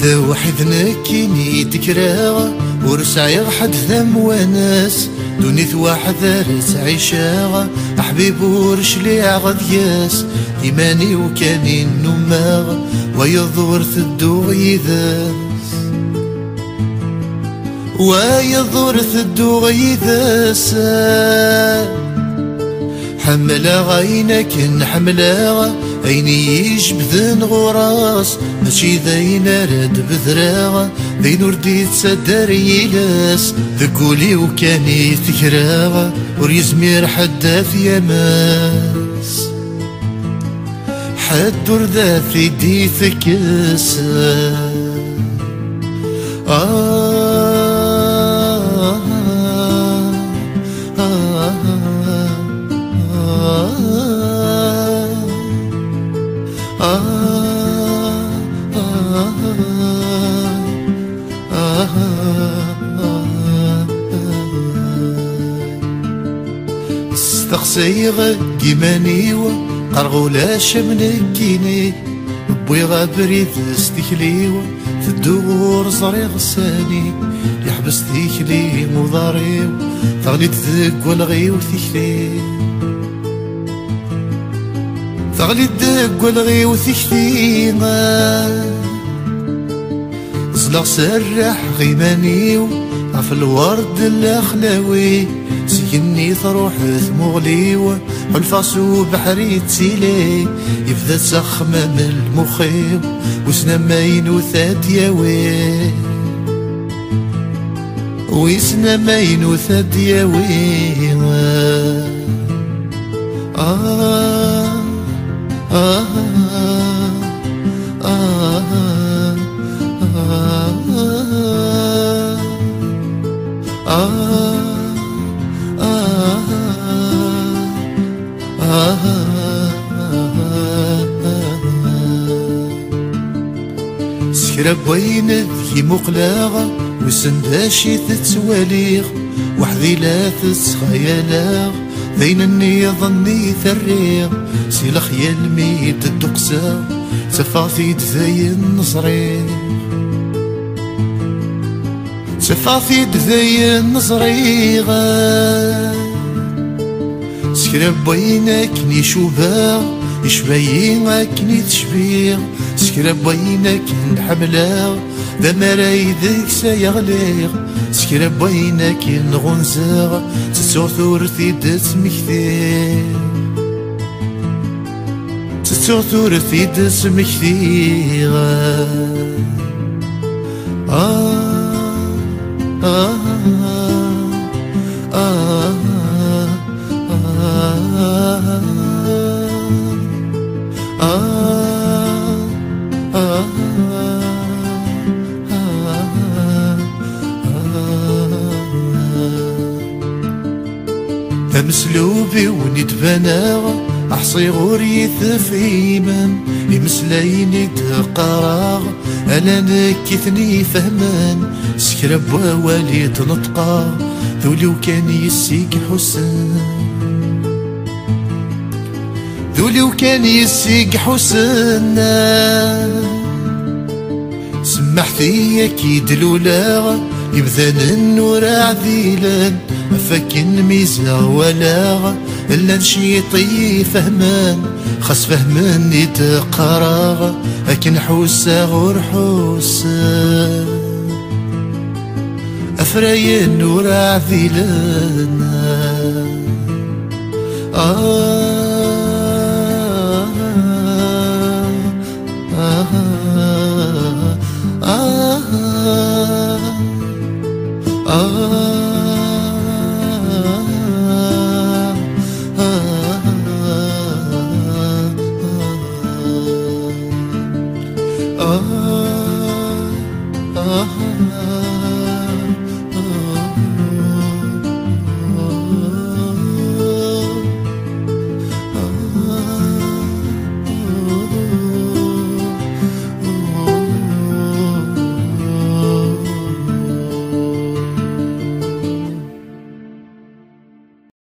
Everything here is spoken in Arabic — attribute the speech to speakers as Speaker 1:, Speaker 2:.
Speaker 1: ذا واحد نكيني تكراغ ورسعي حد ذم وناس دونيت واحد ذارت عيشاغ أحبيب ورشليع غدياس إيماني وكاني النماغ ويضور ثدو غيذاس ويضور ثدو غيذاس حملا غينك نحملا عيني يجبذن غراس ماشي ذاين راد بذراغ ذين وردي تصدر يلاس ذقولي وكاني ثكراغ وريزمير حدا في يماس حد ذا في دي ثكس استقصيغ كيمانيو قرغولاش منكيني بوي غابري ذستكليو في الدور صريغ ساني يحبس ثيكلي مضاريو تغليت ذك والغي وثيكلي تغليت ذك والغي وثيكلي زلق سرح غيمانيو في الورد الاخلاوي سيني تروح ثمغليو والفاسو بحري تسيلي يبدا تسخمم المخيو وسنا ماين وثاد ياوي ويسنا ماين وثاد ياوي سكرب وين ذي مقلاغ وسنداشي تتواليغ وحذي لا تتخيلاغ ذينني ظني ثريغ سي الخيال ميت الدقسا تفاثي دذاين نصريغ تفاثي دذاين نصريغ سكرب وينك نشوفا يشبينك نتشبيغ سكرب وينك نحملا ذا مرايدك سيغليغ سكرب وينك نغنزاغ تتوثور ثيدت مكثير تتوثور ثيدت مكثير مسلوبي ونتبناغ أحصي غوري ثفيما يمسلايني تقراغ أنا نكثني فهمان سكرب ووالي تنطقا ذولي وكان يسيك حسن ذولي وكان يسيك حسن سمحتي أكيد لولا يبذن النور عذيلا فكن ميزا ولا إلا نشيطي فهمان خاص فهمني تقراغ أكن حوسا غور حوسا أفراي النور عذيلنا